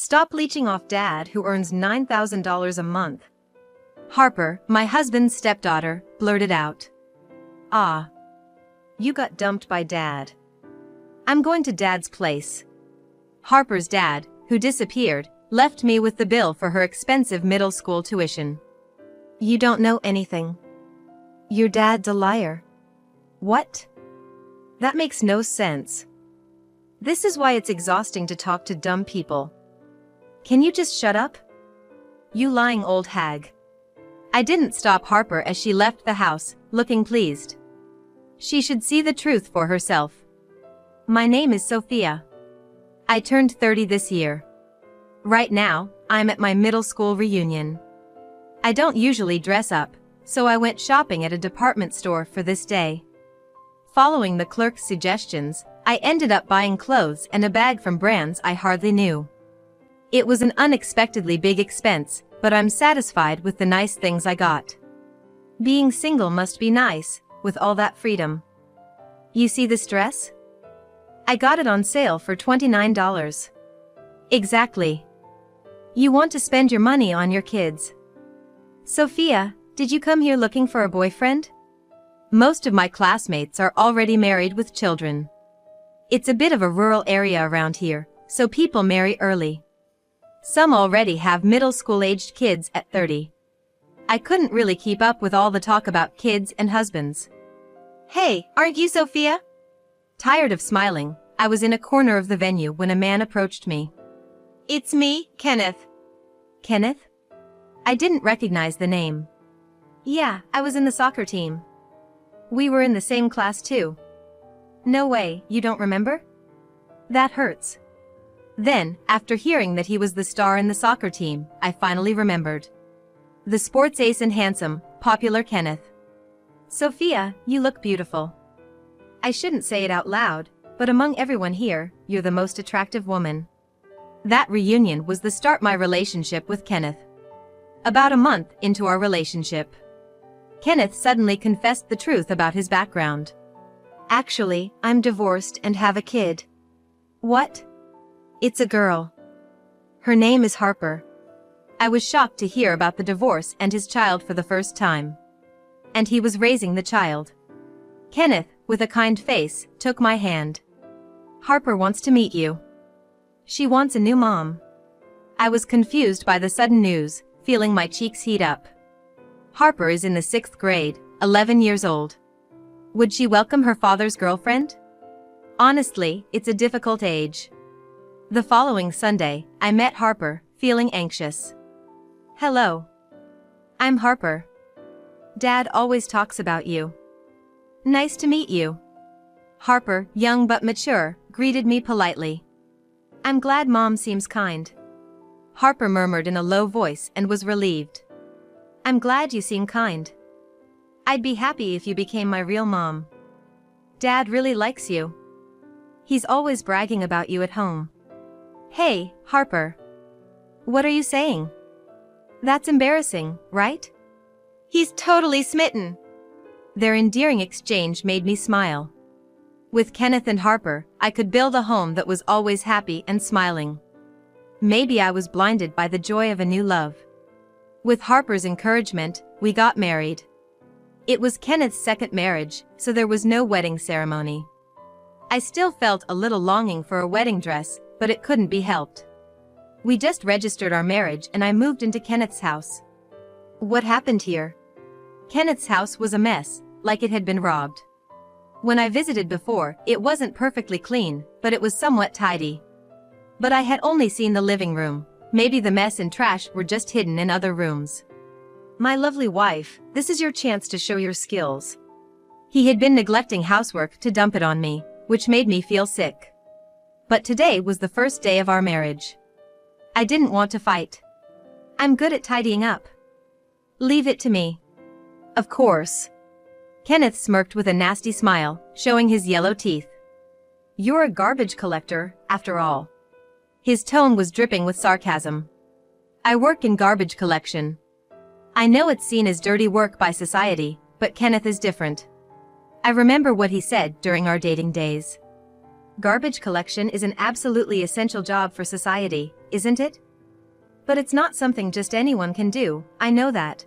Stop leeching off Dad who earns $9,000 a month. Harper, my husband's stepdaughter, blurted out. Ah. You got dumped by Dad. I'm going to Dad's place. Harper's dad, who disappeared, left me with the bill for her expensive middle school tuition. You don't know anything. Your dad's a liar. What? That makes no sense. This is why it's exhausting to talk to dumb people. Can you just shut up? You lying old hag. I didn't stop Harper as she left the house, looking pleased. She should see the truth for herself. My name is Sophia. I turned 30 this year. Right now, I'm at my middle school reunion. I don't usually dress up, so I went shopping at a department store for this day. Following the clerk's suggestions, I ended up buying clothes and a bag from brands I hardly knew. It was an unexpectedly big expense, but I'm satisfied with the nice things I got. Being single must be nice, with all that freedom. You see this dress? I got it on sale for $29. Exactly. You want to spend your money on your kids. Sophia, did you come here looking for a boyfriend? Most of my classmates are already married with children. It's a bit of a rural area around here, so people marry early. Some already have middle school-aged kids at 30. I couldn't really keep up with all the talk about kids and husbands. Hey, aren't you Sophia? Tired of smiling, I was in a corner of the venue when a man approached me. It's me, Kenneth. Kenneth? I didn't recognize the name. Yeah, I was in the soccer team. We were in the same class too. No way, you don't remember? That hurts. Then, after hearing that he was the star in the soccer team, I finally remembered. The sports ace and handsome, popular Kenneth. Sophia, you look beautiful. I shouldn't say it out loud, but among everyone here, you're the most attractive woman. That reunion was the start my relationship with Kenneth. About a month into our relationship, Kenneth suddenly confessed the truth about his background. Actually, I'm divorced and have a kid. What? It's a girl. Her name is Harper. I was shocked to hear about the divorce and his child for the first time. And he was raising the child. Kenneth, with a kind face, took my hand. Harper wants to meet you. She wants a new mom. I was confused by the sudden news, feeling my cheeks heat up. Harper is in the 6th grade, 11 years old. Would she welcome her father's girlfriend? Honestly, it's a difficult age. The following Sunday, I met Harper, feeling anxious. Hello. I'm Harper. Dad always talks about you. Nice to meet you. Harper, young but mature, greeted me politely. I'm glad Mom seems kind. Harper murmured in a low voice and was relieved. I'm glad you seem kind. I'd be happy if you became my real mom. Dad really likes you. He's always bragging about you at home. Hey, Harper. What are you saying? That's embarrassing, right? He's totally smitten. Their endearing exchange made me smile. With Kenneth and Harper, I could build a home that was always happy and smiling. Maybe I was blinded by the joy of a new love. With Harper's encouragement, we got married. It was Kenneth's second marriage, so there was no wedding ceremony. I still felt a little longing for a wedding dress, but it couldn't be helped. We just registered our marriage and I moved into Kenneth's house. What happened here? Kenneth's house was a mess, like it had been robbed. When I visited before, it wasn't perfectly clean, but it was somewhat tidy. But I had only seen the living room. Maybe the mess and trash were just hidden in other rooms. My lovely wife, this is your chance to show your skills. He had been neglecting housework to dump it on me, which made me feel sick. But today was the first day of our marriage. I didn't want to fight. I'm good at tidying up. Leave it to me. Of course. Kenneth smirked with a nasty smile, showing his yellow teeth. You're a garbage collector, after all. His tone was dripping with sarcasm. I work in garbage collection. I know it's seen as dirty work by society, but Kenneth is different. I remember what he said during our dating days. Garbage collection is an absolutely essential job for society, isn't it? But it's not something just anyone can do, I know that.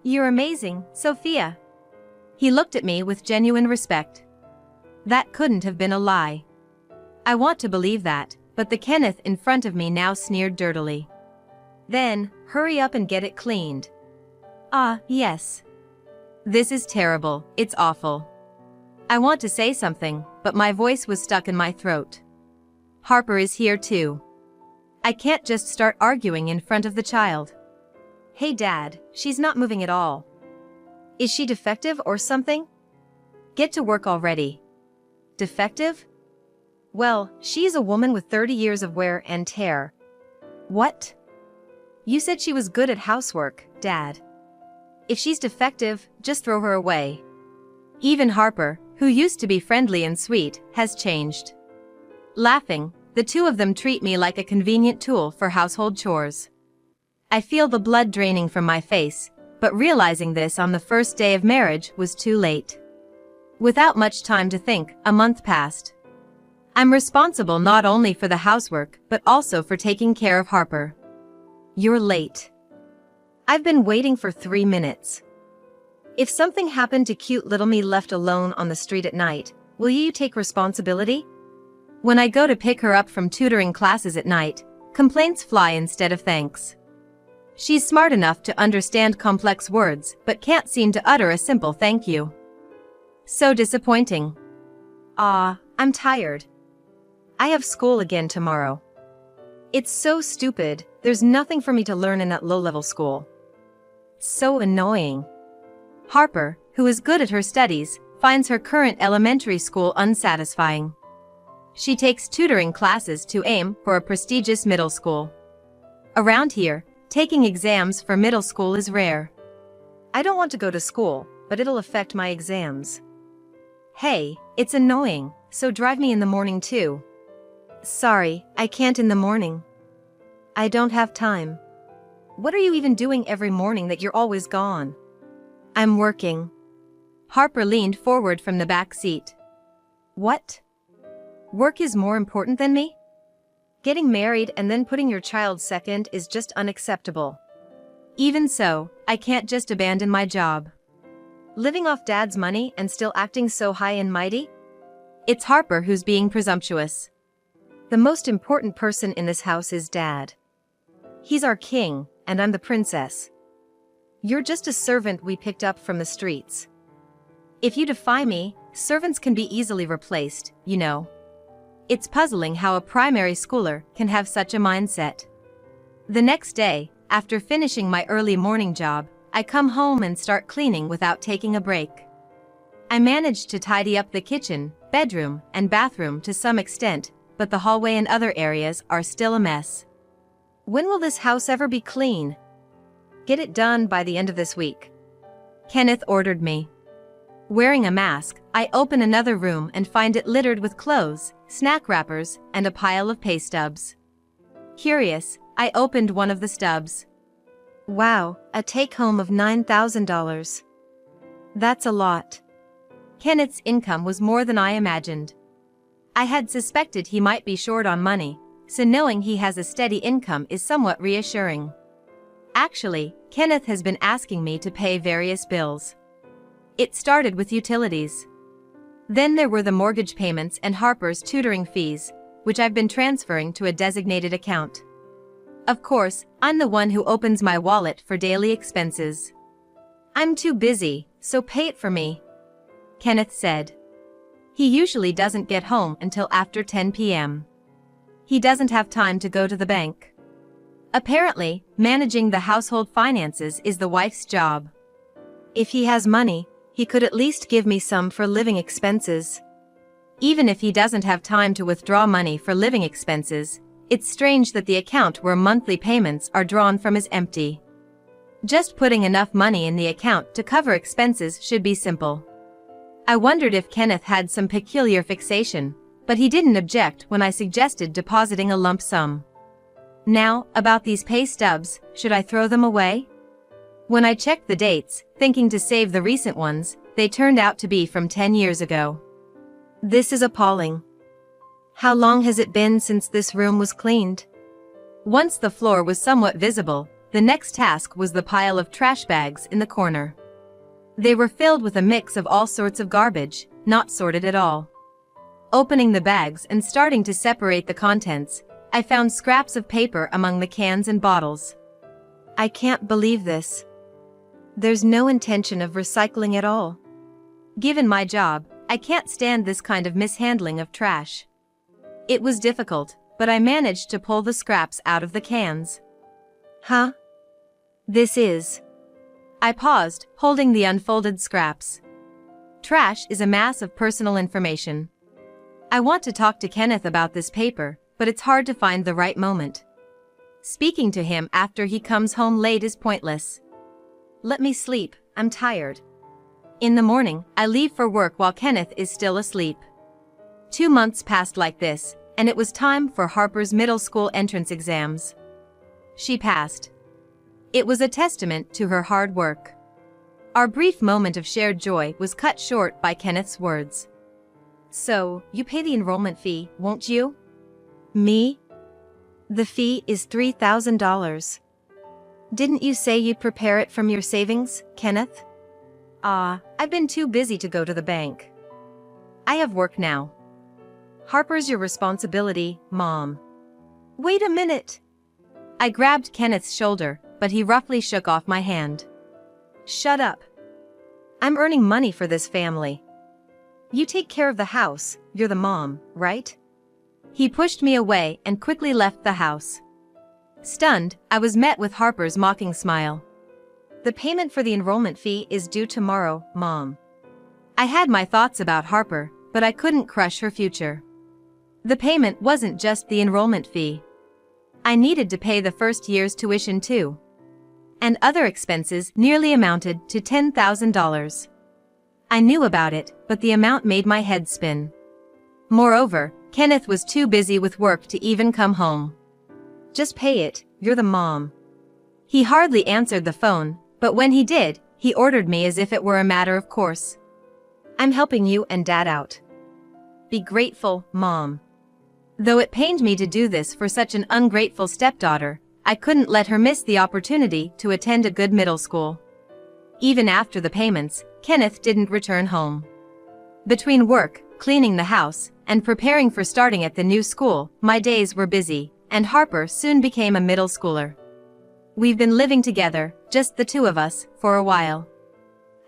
You're amazing, Sophia. He looked at me with genuine respect. That couldn't have been a lie. I want to believe that, but the Kenneth in front of me now sneered dirtily. Then, hurry up and get it cleaned. Ah, yes. This is terrible, it's awful. I want to say something, but my voice was stuck in my throat. Harper is here too. I can't just start arguing in front of the child. Hey Dad, she's not moving at all. Is she defective or something? Get to work already. Defective? Well, she's a woman with 30 years of wear and tear. What? You said she was good at housework, Dad. If she's defective, just throw her away. Even Harper, who used to be friendly and sweet, has changed. Laughing, the two of them treat me like a convenient tool for household chores. I feel the blood draining from my face, but realizing this on the first day of marriage was too late. Without much time to think, a month passed. I'm responsible not only for the housework, but also for taking care of Harper. You're late. I've been waiting for 3 minutes. If something happened to cute little me left alone on the street at night, will you take responsibility? When I go to pick her up from tutoring classes at night, complaints fly instead of thanks. She's smart enough to understand complex words, but can't seem to utter a simple thank you. So disappointing. I'm tired. I have school again tomorrow. It's so stupid, there's nothing for me to learn in that low-level school. So annoying. Harper, who is good at her studies, finds her current elementary school unsatisfying. She takes tutoring classes to aim for a prestigious middle school. Around here, taking exams for middle school is rare. I don't want to go to school, but it'll affect my exams. Hey, it's annoying, so drive me in the morning too. Sorry, I can't in the morning. I don't have time. What are you even doing every morning that you're always gone? I'm working. Harper leaned forward from the back seat. What? Work is more important than me? Getting married and then putting your child second is just unacceptable. Even so, I can't just abandon my job. Living off Dad's money and still acting so high and mighty? It's Harper who's being presumptuous. The most important person in this house is Dad. He's our king, and I'm the princess. You're just a servant we picked up from the streets. If you defy me, servants can be easily replaced, you know. It's puzzling how a primary schooler can have such a mindset. The next day, after finishing my early morning job, I come home and start cleaning without taking a break. I managed to tidy up the kitchen, bedroom, and bathroom to some extent, but the hallway and other areas are still a mess. When will this house ever be clean? Get it done by the end of this week. Kenneth ordered me. Wearing a mask, I open another room and find it littered with clothes, snack wrappers, and a pile of pay stubs. Curious, I opened one of the stubs. Wow, a take-home of $9,000. That's a lot. Kenneth's income was more than I imagined. I had suspected he might be short on money, so knowing he has a steady income is somewhat reassuring. Actually, Kenneth has been asking me to pay various bills. It started with utilities. Then there were the mortgage payments and Harper's tutoring fees, which I've been transferring to a designated account. Of course, I'm the one who opens my wallet for daily expenses. I'm too busy, so pay it for me, Kenneth said. He usually doesn't get home until after 10 p.m. He doesn't have time to go to the bank. Apparently, managing the household finances is the wife's job. If he has money, he could at least give me some for living expenses. Even if he doesn't have time to withdraw money for living expenses, it's strange that the account where monthly payments are drawn from is empty. Just putting enough money in the account to cover expenses should be simple. I wondered if Kenneth had some peculiar fixation, but he didn't object when I suggested depositing a lump sum. Now, about these pay stubs, should I throw them away? When I checked the dates, thinking to save the recent ones, they turned out to be from 10 years ago. This is appalling. How long has it been since this room was cleaned? Once the floor was somewhat visible, the next task was the pile of trash bags in the corner. They were filled with a mix of all sorts of garbage, not sorted at all. Opening the bags and starting to separate the contents, I found scraps of paper among the cans and bottles. I can't believe this. There's no intention of recycling at all. Given my job, I can't stand this kind of mishandling of trash. It was difficult, but I managed to pull the scraps out of the cans. Huh? This is... I paused, holding the unfolded scraps. Trash is a mass of personal information. I want to talk to Kenneth about this paper, but it's hard to find the right moment. Speaking to him after he comes home late is pointless. Let me sleep, I'm tired. In the morning, I leave for work while Kenneth is still asleep. 2 months passed like this, and it was time for Harper's middle school entrance exams. She passed. It was a testament to her hard work. Our brief moment of shared joy was cut short by Kenneth's words. So, you pay the enrollment fee, won't you? Me? The fee is $3,000. Didn't you say you'd prepare it from your savings, Kenneth? I've been too busy to go to the bank. I have work now. Harper's your responsibility, Mom. Wait a minute. I grabbed Kenneth's shoulder, but he roughly shook off my hand. Shut up. I'm earning money for this family. You take care of the house, you're the mom, right? He pushed me away and quickly left the house. Stunned, I was met with Harper's mocking smile. The payment for the enrollment fee is due tomorrow, Mom. I had my thoughts about Harper, but I couldn't crush her future. The payment wasn't just the enrollment fee. I needed to pay the first year's tuition too. And other expenses nearly amounted to $10,000. I knew about it, but the amount made my head spin. Moreover, Kenneth was too busy with work to even come home. Just pay it, you're the mom. He hardly answered the phone, but when he did, he ordered me as if it were a matter of course. I'm helping you and Dad out. Be grateful, Mom. Though it pained me to do this for such an ungrateful stepdaughter, I couldn't let her miss the opportunity to attend a good middle school. Even after the payments, Kenneth didn't return home. Between work, cleaning the house, and preparing for starting at the new school, my days were busy, and Harper soon became a middle schooler. We've been living together, just the two of us, for a while.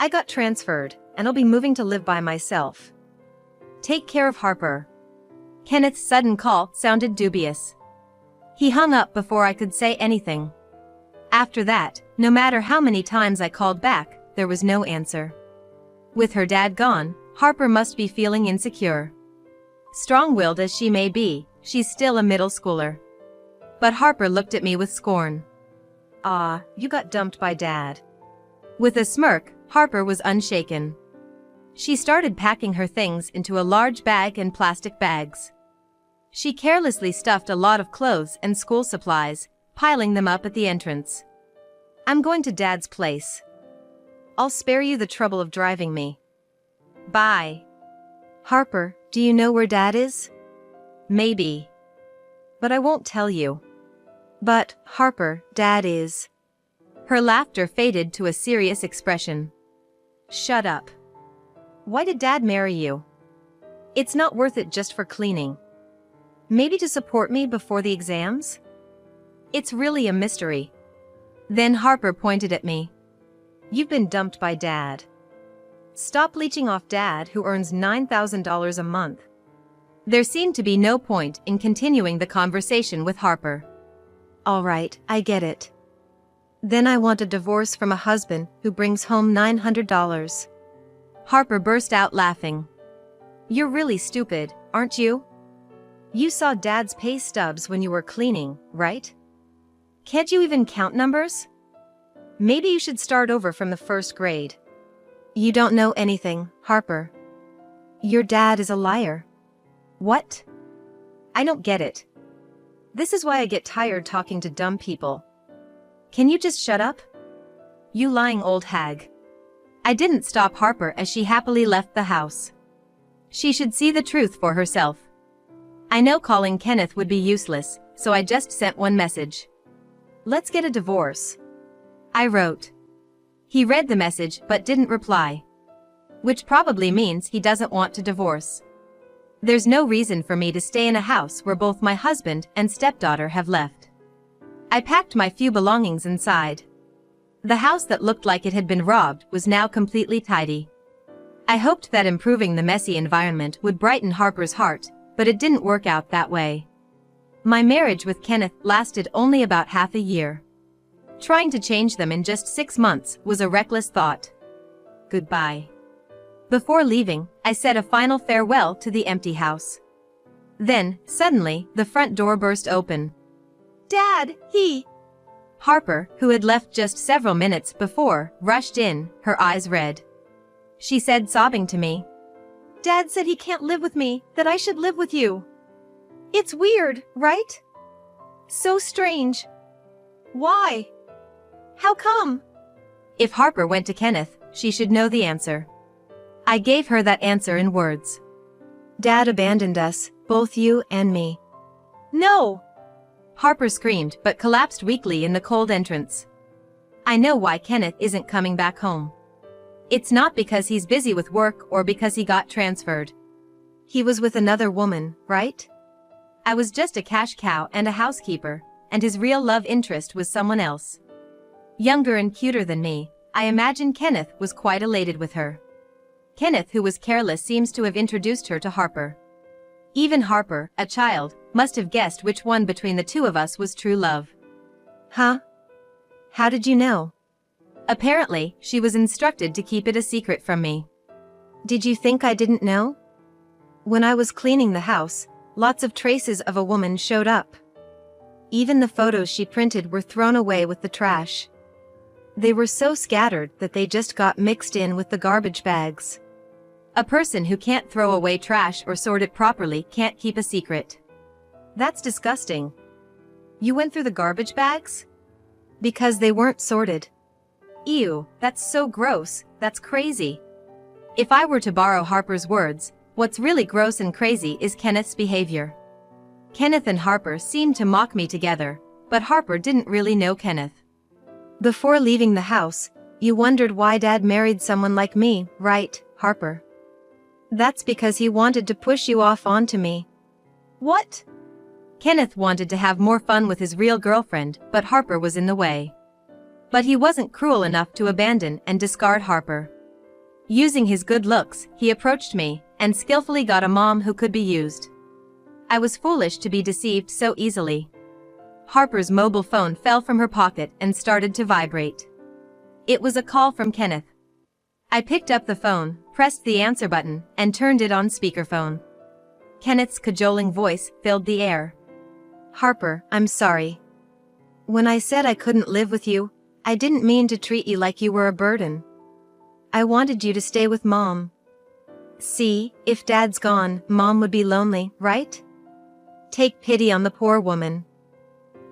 I got transferred, and I'll be moving to live by myself. Take care of Harper. Kenneth's sudden call sounded dubious. He hung up before I could say anything. After that, no matter how many times I called back, there was no answer. With her dad gone, Harper must be feeling insecure. Strong-willed as she may be, she's still a middle schooler. But Harper looked at me with scorn. You got dumped by Dad. With a smirk, Harper was unshaken. She started packing her things into a large bag and plastic bags. She carelessly stuffed a lot of clothes and school supplies, piling them up at the entrance. I'm going to Dad's place. I'll spare you the trouble of driving me. Bye. Harper, do you know where Dad is? Maybe. But I won't tell you. But, Harper, Dad is... Her laughter faded to a serious expression. Shut up. Why did Dad marry you? It's not worth it just for cleaning. Maybe to support me before the exams? It's really a mystery. Then Harper pointed at me. You've been dumped by Dad. Stop leeching off Dad, who earns $9,000 a month. There seemed to be no point in continuing the conversation with Harper. All right, I get it. Then I want a divorce from a husband who brings home $900. Harper burst out laughing. You're really stupid, aren't you? You saw Dad's pay stubs when you were cleaning, right? Can't you even count numbers? Maybe you should start over from the first grade. You don't know anything, Harper. Your dad is a liar. What? I don't get it. This is why I get tired talking to dumb people. Can you just shut up? You lying old hag. I didn't stop Harper as she happily left the house. She should see the truth for herself. I know calling Kenneth would be useless, so I just sent one message. "Let's get a divorce," I wrote. He read the message but didn't reply. Which probably means he doesn't want to divorce. There's no reason for me to stay in a house where both my husband and stepdaughter have left. I packed my few belongings inside. The house that looked like it had been robbed was now completely tidy. I hoped that improving the messy environment would brighten Harper's heart, but it didn't work out that way. My marriage with Kenneth lasted only about half a year. Trying to change them in just 6 months was a reckless thought. Goodbye. Before leaving, I said a final farewell to the empty house. Then, suddenly, the front door burst open. "Dad, Harper, who had left just several minutes before, rushed in, her eyes red. She said, sobbing to me, "Dad said he can't live with me, that I should live with you. It's weird, right? So strange. Why? How come?" If Harper went to Kenneth, she should know the answer. I gave her that answer in words. "Dad abandoned us, both you and me." "No!" Harper screamed but collapsed weakly in the cold entrance. I know why Kenneth isn't coming back home. It's not because he's busy with work or because he got transferred. He was with another woman, right? I was just a cash cow and a housekeeper, and his real love interest was someone else. Younger and cuter than me, I imagine Kenneth was quite elated with her. Kenneth, who was careless, seems to have introduced her to Harper. Even Harper, a child, must have guessed which one between the two of us was true love. Huh? How did you know? Apparently, she was instructed to keep it a secret from me. Did you think I didn't know? When I was cleaning the house, lots of traces of a woman showed up. Even the photos she printed were thrown away with the trash. They were so scattered that they just got mixed in with the garbage bags. A person who can't throw away trash or sort it properly can't keep a secret. That's disgusting. You went through the garbage bags? Because they weren't sorted. Ew, that's so gross, that's crazy. If I were to borrow Harper's words, what's really gross and crazy is Kenneth's behavior. Kenneth and Harper seemed to mock me together, but Harper didn't really know Kenneth. Before leaving the house, you wondered why Dad married someone like me, right, Harper? That's because he wanted to push you off onto me. What? Kenneth wanted to have more fun with his real girlfriend, but Harper was in the way. But he wasn't cruel enough to abandon and discard Harper. Using his good looks, he approached me, and skillfully got a mom who could be used. I was foolish to be deceived so easily. Harper's mobile phone fell from her pocket and started to vibrate. It was a call from Kenneth. I picked up the phone, pressed the answer button, and turned it on speakerphone. Kenneth's cajoling voice filled the air. "Harper, I'm sorry. When I said I couldn't live with you, I didn't mean to treat you like you were a burden. I wanted you to stay with Mom. See, if Dad's gone, Mom would be lonely, right? Take pity on the poor woman.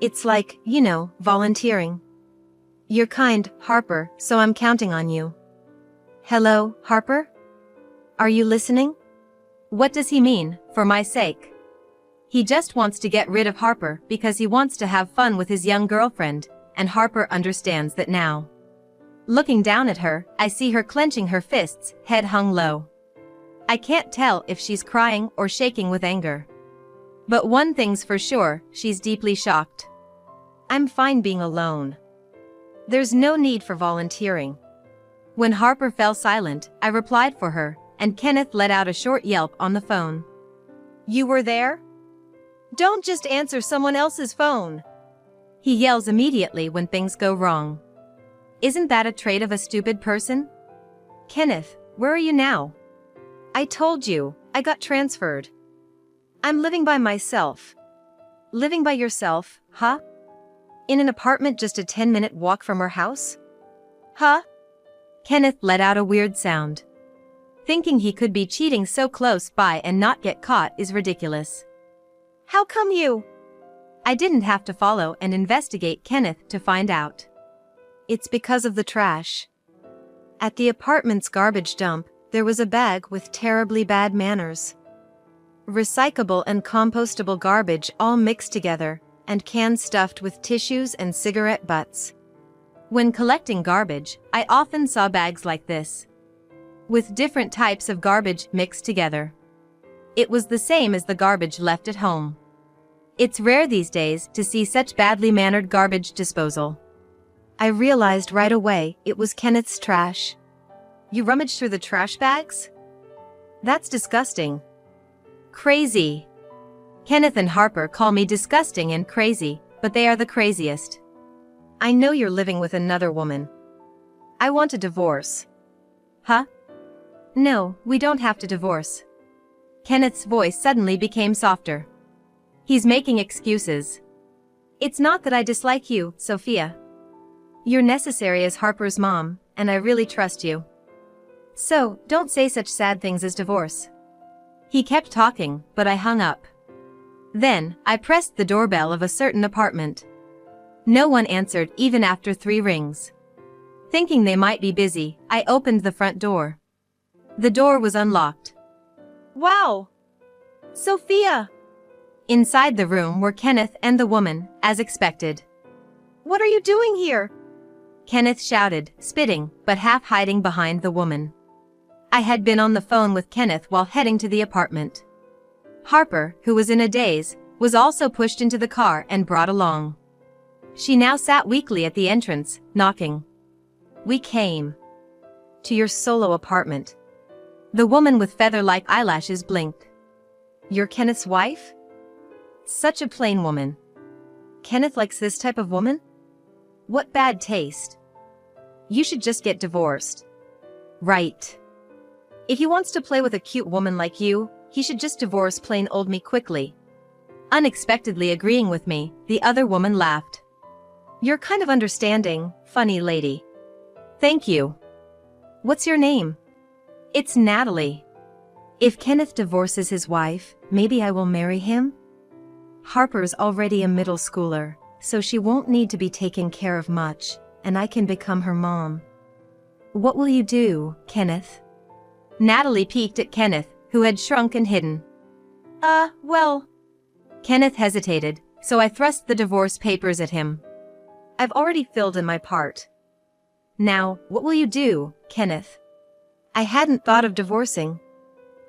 It's like, volunteering. You're kind, Harper, so I'm counting on you. Hello, Harper? Are you listening?" What does he mean, for my sake? He just wants to get rid of Harper because he wants to have fun with his young girlfriend, and Harper understands that now. Looking down at her, I see her clenching her fists, head hung low. I can't tell if she's crying or shaking with anger. But one thing's for sure, she's deeply shocked. I'm fine being alone. There's no need for volunteering. When Harper fell silent, I replied for her, and Kenneth let out a short yelp on the phone. "You were there? Don't just answer someone else's phone." He yells immediately when things go wrong. Isn't that a trait of a stupid person? "Kenneth, where are you now?" "I told you, I got transferred. I'm living by myself." "Living by yourself, huh? In an apartment just a 10-minute walk from our house? Huh?" Kenneth let out a weird sound. Thinking he could be cheating so close by and not get caught is ridiculous. "How come you?" I didn't have to follow and investigate Kenneth to find out. It's because of the trash. At the apartment's garbage dump, there was a bag with terribly bad manners. Recyclable and compostable garbage all mixed together, and cans stuffed with tissues and cigarette butts. When collecting garbage, I often saw bags like this, with different types of garbage mixed together. It was the same as the garbage left at home. It's rare these days to see such badly mannered garbage disposal. I realized right away it was Kenneth's trash. You rummaged through the trash bags? That's disgusting. Crazy. Kenneth and Harper call me disgusting and crazy, but they are the craziest. I know you're living with another woman. I want a divorce. Huh? No, we don't have to divorce. Kenneth's voice suddenly became softer. He's making excuses. It's not that I dislike you, Sophia. You're necessary as Harper's mom, and I really trust you. So, don't say such sad things as divorce. He kept talking, but I hung up. Then, I pressed the doorbell of a certain apartment. No one answered even after 3 rings. Thinking they might be busy, I opened the front door. The door was unlocked. Wow! Sophia! Inside the room were Kenneth and the woman, as expected. What are you doing here? Kenneth shouted, spitting, but half hiding behind the woman. I had been on the phone with Kenneth while heading to the apartment. Harper, who was in a daze, was also pushed into the car and brought along. She now sat weakly at the entrance, knocking. We came to your solo apartment. The woman with feather-like eyelashes blinked. You're Kenneth's wife? Such a plain woman. Kenneth likes this type of woman? What bad taste. You should just get divorced. Right. If he wants to play with a cute woman like you, he should just divorce plain old me quickly. Unexpectedly agreeing with me, the other woman laughed. You're kind of understanding, funny lady. Thank you. What's your name? It's Natalie. If Kenneth divorces his wife, maybe I will marry him? Harper's already a middle schooler, so she won't need to be taken care of much, and I can become her mom. What will you do, Kenneth? Natalie peeked at Kenneth, who had shrunk and hidden. Well. Kenneth hesitated, so I thrust the divorce papers at him. I've already filled in my part. Now, what will you do, Kenneth? I hadn't thought of divorcing.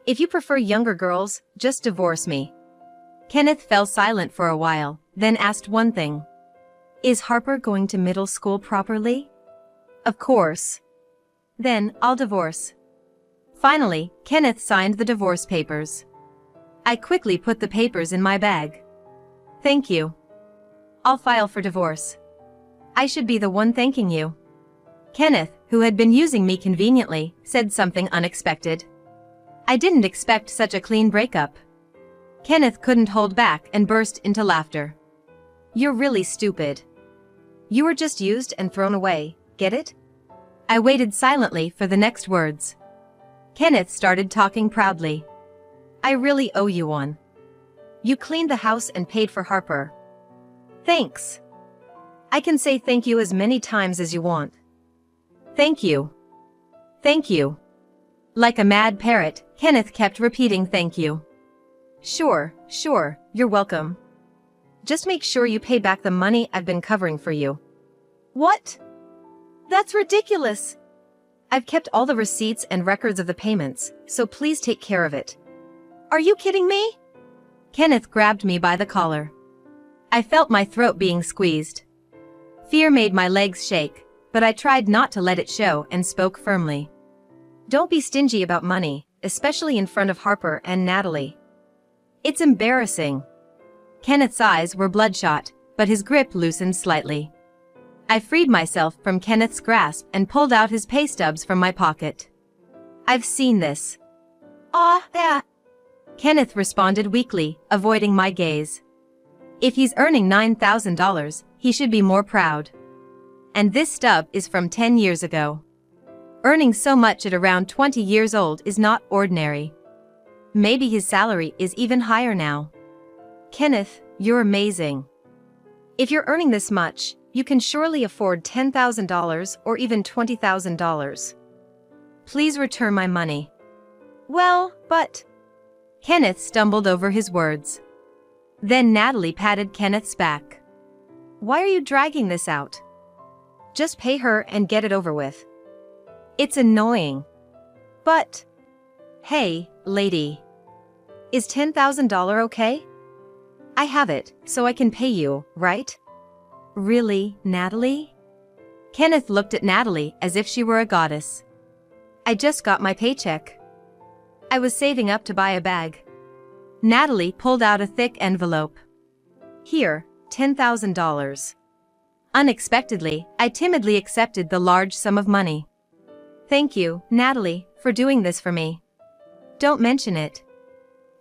If you prefer younger girls, just divorce me. Kenneth fell silent for a while, then asked one thing. Is Harper going to middle school properly? Of course. Then, I'll divorce. Finally, Kenneth signed the divorce papers. I quickly put the papers in my bag. Thank you. I'll file for divorce. I should be the one thanking you. Kenneth, who had been using me conveniently, said something unexpected. I didn't expect such a clean breakup. Kenneth couldn't hold back and burst into laughter. You're really stupid. You were just used and thrown away, get it? I waited silently for the next words. Kenneth started talking proudly. I really owe you one. You cleaned the house and paid for Harper. Thanks. I can say thank you as many times as you want. Thank you. Thank you. Like a mad parrot, Kenneth kept repeating thank you. Sure, you're welcome. Just make sure you pay back the money I've been covering for you. What? That's ridiculous. I've kept all the receipts and records of the payments, so please take care of it. Are you kidding me? Kenneth grabbed me by the collar. I felt my throat being squeezed. Fear made my legs shake, but I tried not to let it show and spoke firmly. Don't be stingy about money, especially in front of Harper and Natalie. It's embarrassing. Kenneth's eyes were bloodshot, but his grip loosened slightly. I freed myself from Kenneth's grasp and pulled out his pay stubs from my pocket. I've seen this. Kenneth responded weakly, avoiding my gaze. If he's earning $9,000, he should be more proud. And this stub is from 10 years ago. Earning so much at around 20 years old is not ordinary. Maybe his salary is even higher now. Kenneth, you're amazing. If you're earning this much, you can surely afford $10,000 or even $20,000. Please return my money. Well, but... Kenneth stumbled over his words. Then Natalie patted Kenneth's back. Why are you dragging this out? Just pay her and get it over with. It's annoying. But, hey, lady. Is $10,000 okay? I have it, so I can pay you, right? Really, Natalie? Kenneth looked at Natalie as if she were a goddess. I just got my paycheck. I was saving up to buy a bag. Natalie pulled out a thick envelope. Here, $10,000. Unexpectedly, I timidly accepted the large sum of money. Thank you, Natalie, for doing this for me. Don't mention it.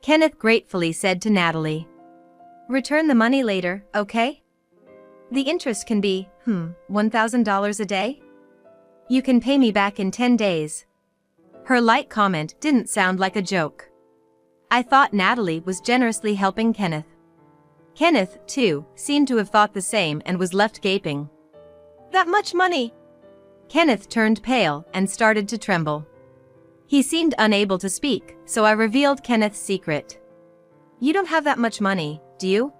Kenneth gratefully said to Natalie. Return the money later, okay? The interest can be, $1,000 a day? You can pay me back in 10 days. Her light comment didn't sound like a joke. I thought Natalie was generously helping Kenneth. Kenneth, too, seemed to have thought the same and was left gaping. That much money? Kenneth turned pale and started to tremble. He seemed unable to speak, so I revealed Kenneth's secret. You don't have that much money, do you?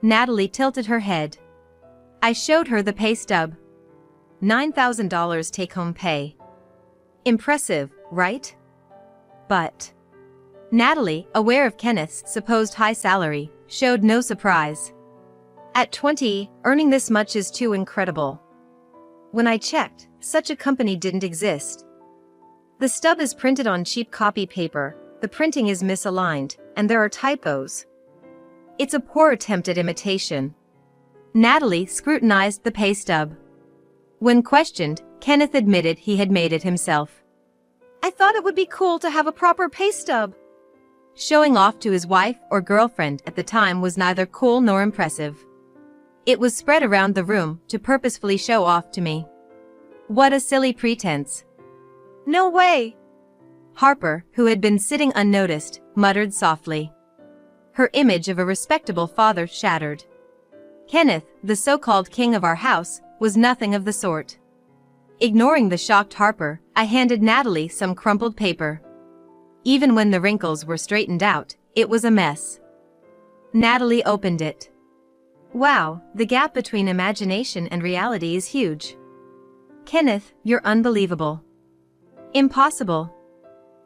Natalie tilted her head. I showed her the pay stub. $9,000 take-home pay. Impressive, right? But Natalie, aware of Kenneth's supposed high salary, showed no surprise. At 20, earning this much is too incredible. When I checked, such a company didn't exist. The stub is printed on cheap copy paper, the printing is misaligned, and there are typos. It's a poor attempt at imitation. Natalie scrutinized the pay stub. When questioned, Kenneth admitted he had made it himself. I thought it would be cool to have a proper pay stub. Showing off to his wife or girlfriend at the time was neither cool nor impressive. It was spread around the room to purposefully show off to me. What a silly pretense. No way. Harper, who had been sitting unnoticed, muttered softly. Her image of a respectable father shattered. Kenneth, the so-called king of our house, was nothing of the sort. Ignoring the shocked Harper, I handed Natalie some crumpled paper. Even when the wrinkles were straightened out, it was a mess. Natalie opened it. Wow, the gap between imagination and reality is huge. Kenneth, you're unbelievable. Impossible.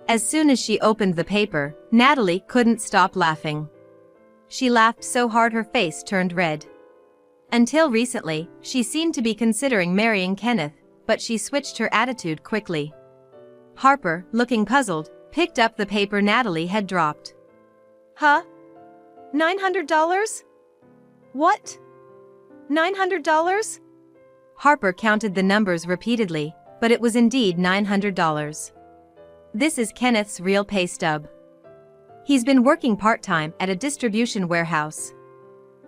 As soon as she opened the paper, Natalie couldn't stop laughing. She laughed so hard her face turned red. Until recently, she seemed to be considering marrying Kenneth, but she switched her attitude quickly. Harper, looking puzzled, picked up the paper Natalie had dropped. Huh? $900? What? $900? Harper counted the numbers repeatedly, but it was indeed $900. This is Kenneth's real pay stub. He's been working part-time at a distribution warehouse.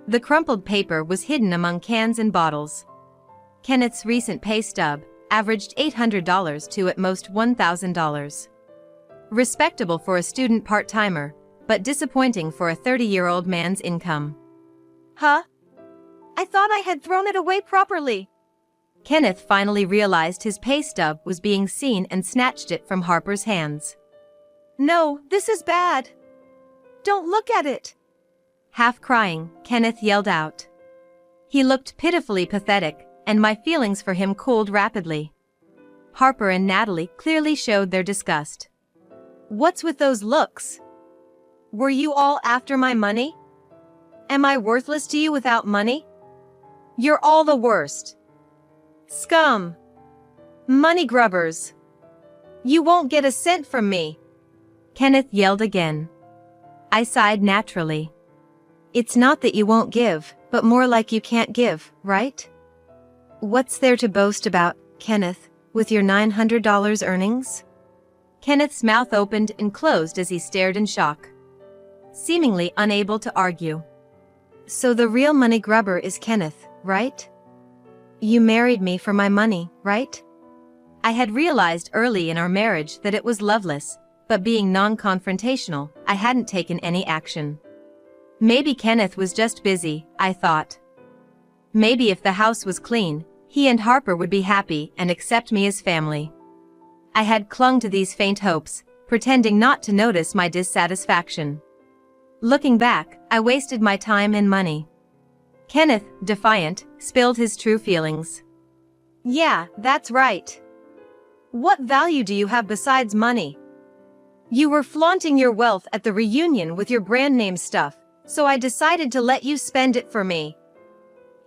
The crumpled paper was hidden among cans and bottles. Kenneth's recent pay stub averaged $800 to at most $1,000. Respectable for a student part-timer, but disappointing for a 30-year-old man's income. Huh? I thought I had thrown it away properly. Kenneth finally realized his pay stub was being seen and snatched it from Harper's hands. No, this is bad. Don't look at it. Half crying, Kenneth yelled out. He looked pitifully pathetic, and my feelings for him cooled rapidly. Harper and Natalie clearly showed their disgust. What's with those looks? Were you all after my money? Am I worthless to you without money? You're all the worst. Scum. Money grubbers. You won't get a cent from me. Kenneth yelled again. I sighed naturally. It's not that you won't give, but more like you can't give, right? What's there to boast about, Kenneth, with your $900 earnings? Kenneth's mouth opened and closed as he stared in shock. Seemingly unable to argue. So the real money grubber is Kenneth, right? You married me for my money, right? I had realized early in our marriage that it was loveless, but being non-confrontational, I hadn't taken any action. Maybe Kenneth was just busy, I thought. Maybe if the house was clean, he and Harper would be happy and accept me as family. I had clung to these faint hopes, pretending not to notice my dissatisfaction. Looking back, I wasted my time and money. Kenneth, defiant, spilled his true feelings. Yeah, that's right. What value do you have besides money? You were flaunting your wealth at the reunion with your brand name stuff, so I decided to let you spend it for me.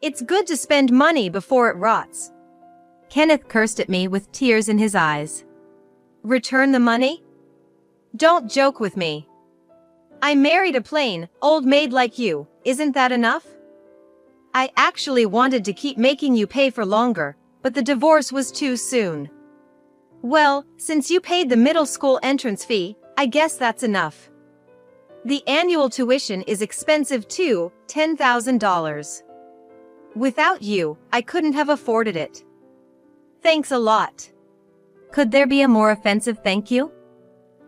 It's good to spend money before it rots. Kenneth cursed at me with tears in his eyes. Return the money? Don't joke with me. I married a plain, old maid like you, isn't that enough? I actually wanted to keep making you pay for longer, but the divorce was too soon. Well, since you paid the middle school entrance fee, I guess that's enough. The annual tuition is expensive too, $10,000. Without you, I couldn't have afforded it. Thanks a lot. Could there be a more offensive thank you?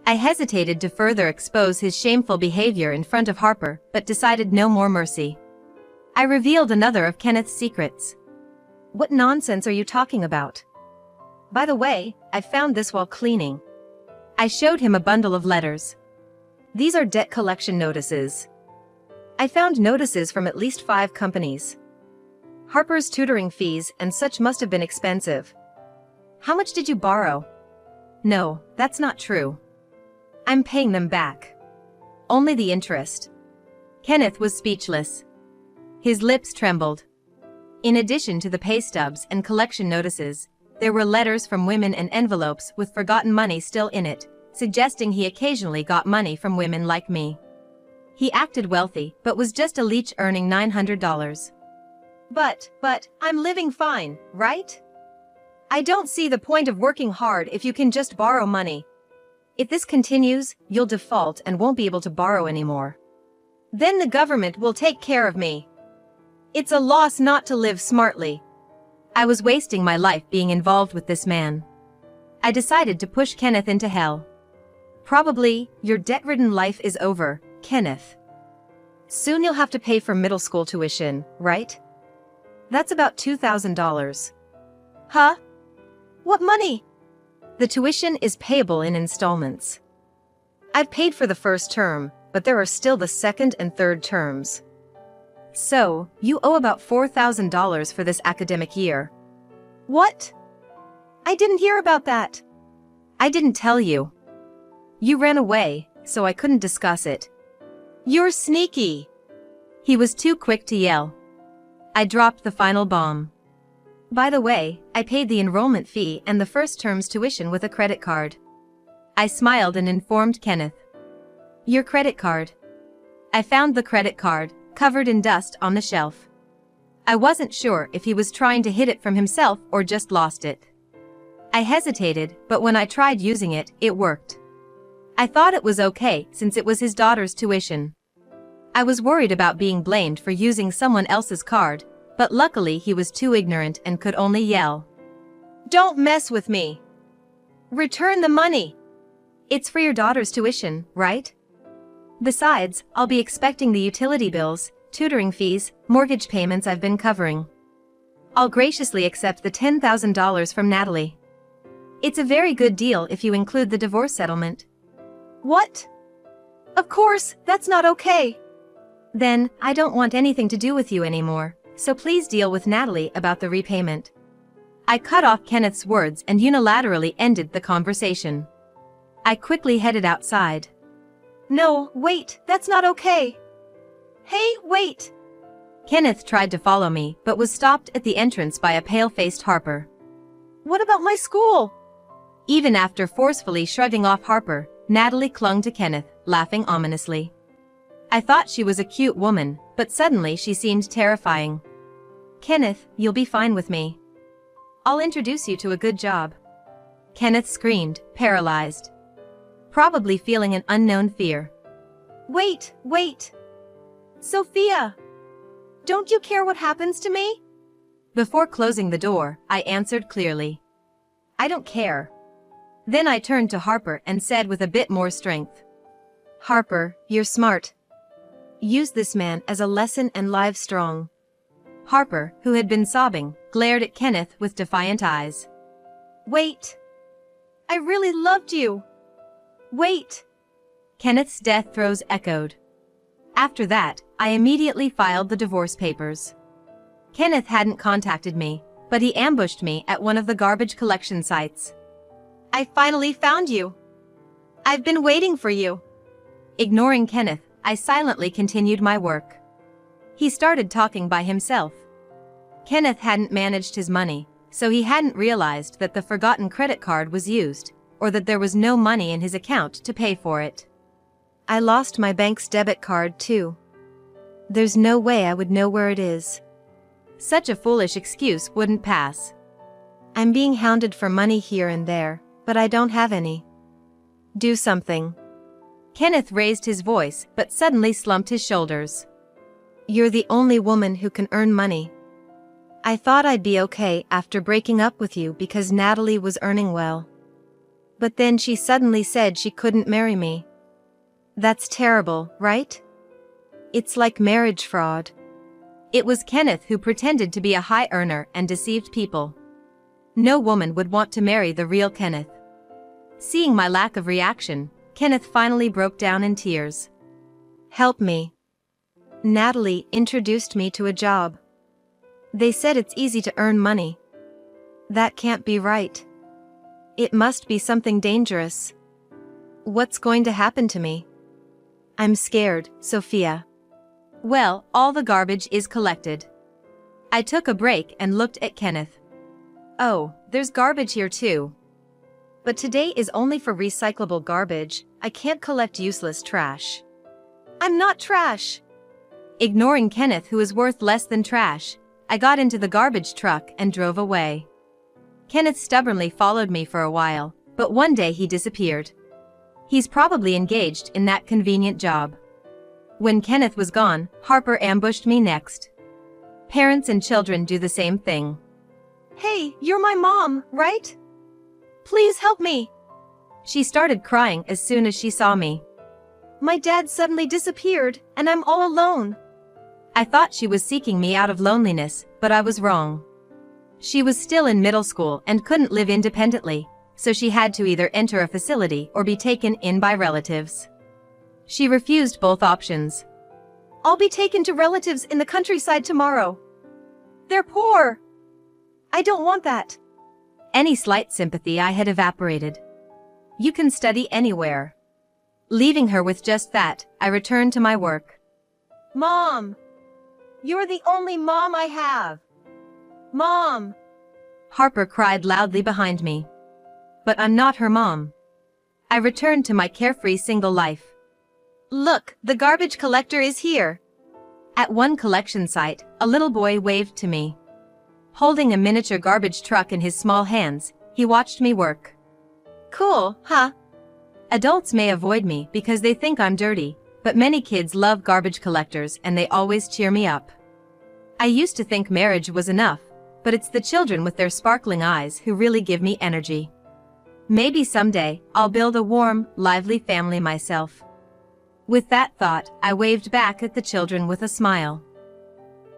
I hesitated to further expose his shameful behavior in front of Harper, but decided no more mercy. I revealed another of Kenneth's secrets. What nonsense are you talking about? By the way, I found this while cleaning. I showed him a bundle of letters. These are debt collection notices. I found notices from at least 5 companies. Harper's tutoring fees and such must have been expensive. How much did you borrow? No, that's not true. I'm paying them back. Only the interest. Kenneth was speechless. His lips trembled. In addition to the pay stubs and collection notices, there were letters from women and envelopes with forgotten money still in it, suggesting he occasionally got money from women like me. He acted wealthy, but was just a leech earning $900. But, I'm living fine, right? I don't see the point of working hard if you can just borrow money. If this continues, you'll default and won't be able to borrow anymore. Then the government will take care of me. It's a loss not to live smartly. I was wasting my life being involved with this man. I decided to push Kenneth into hell. Probably, your debt-ridden life is over, Kenneth. Soon you'll have to pay for middle school tuition, right? That's about $2,000. Huh? What money? The tuition is payable in installments. I've paid for the first term, but there are still the second and third terms. So, you owe about $4,000 for this academic year. What? I didn't hear about that. I didn't tell you. You ran away, so I couldn't discuss it. You're sneaky. He was too quick to yell. I dropped the final bomb. By the way, I paid the enrollment fee and the first term's tuition with a credit card. I smiled and informed Kenneth. Your credit card. I found the credit card, covered in dust on the shelf. I wasn't sure if he was trying to hid it from himself or just lost it. I hesitated, but when I tried using it, it worked. I thought it was okay since it was his daughter's tuition. I was worried about being blamed for using someone else's card, but luckily he was too ignorant and could only yell. Don't mess with me. Return the money. It's for your daughter's tuition, right? Besides, I'll be expecting the utility bills, tutoring fees, mortgage payments I've been covering. I'll graciously accept the $10,000 from Natalie. It's a very good deal if you include the divorce settlement. What? Of course, that's not okay. Then, I don't want anything to do with you anymore, so please deal with Natalie about the repayment. I cut off Kenneth's words and unilaterally ended the conversation. I quickly headed outside. No, wait, that's not okay. Hey, wait! Kenneth tried to follow me, but was stopped at the entrance by a pale-faced Harper. What about my school? Even after forcefully shrugging off Harper, Natalie clung to Kenneth, laughing ominously. I thought she was a cute woman, but suddenly she seemed terrifying. Kenneth, you'll be fine with me. I'll introduce you to a good job. Kenneth screamed, paralyzed. Probably feeling an unknown fear. Wait! Sophia! Don't you care what happens to me? Before closing the door, I answered clearly. I don't care. Then I turned to Harper and said with a bit more strength. Harper, you're smart. Use this man as a lesson and live strong. Harper, who had been sobbing, glared at Kenneth with defiant eyes. Wait! I really loved you! Wait! Kenneth's death throes echoed. After that, I immediately filed the divorce papers. Kenneth hadn't contacted me, but he ambushed me at one of the garbage collection sites. I finally found you. I've been waiting for you. Ignoring Kenneth, I silently continued my work. He started talking by himself. Kenneth hadn't managed his money, so he hadn't realized that the forgotten credit card was used, or that there was no money in his account to pay for it. I lost my bank's debit card too. There's no way I would know where it is. Such a foolish excuse wouldn't pass. I'm being hounded for money here and there, but I don't have any. Do something. Kenneth raised his voice but suddenly slumped his shoulders. You're the only woman who can earn money. I thought I'd be okay after breaking up with you because Natalie was earning well. But then she suddenly said she couldn't marry me. That's terrible, right? It's like marriage fraud. It was Kenneth who pretended to be a high earner and deceived people. No woman would want to marry the real Kenneth. Seeing my lack of reaction, Kenneth finally broke down in tears. Help me. Natalie introduced me to a job. They said it's easy to earn money. That can't be right. It must be something dangerous. What's going to happen to me? I'm scared, Sophia. Well, all the garbage is collected. I took a break and looked at Kenneth. Oh, there's garbage here too. But today is only for recyclable garbage. I can't collect useless trash. I'm not trash. Ignoring Kenneth, who is worth less than trash, I got into the garbage truck and drove away. Kenneth stubbornly followed me for a while, but one day he disappeared. He's probably engaged in that convenient job. When Kenneth was gone, Harper ambushed me next. Parents and children do the same thing. Hey, you're my mom, right? Please help me. She started crying as soon as she saw me. My dad suddenly disappeared, and I'm all alone. I thought she was seeking me out of loneliness, but I was wrong. She was still in middle school and couldn't live independently, so she had to either enter a facility or be taken in by relatives. She refused both options. I'll be taken to relatives in the countryside tomorrow. They're poor. I don't want that. Any slight sympathy I had evaporated. You can study anywhere. Leaving her with just that, I returned to my work. Mom! You're the only mom I have. Mom! Harper cried loudly behind me. But I'm not her mom. I returned to my carefree single life. Look, the garbage collector is here. At one collection site, a little boy waved to me. Holding a miniature garbage truck in his small hands, he watched me work. Cool, huh? Adults may avoid me because they think I'm dirty, but many kids love garbage collectors and they always cheer me up. I used to think marriage was enough, but it's the children with their sparkling eyes who really give me energy. Maybe someday, I'll build a warm, lively family myself. With that thought, I waved back at the children with a smile.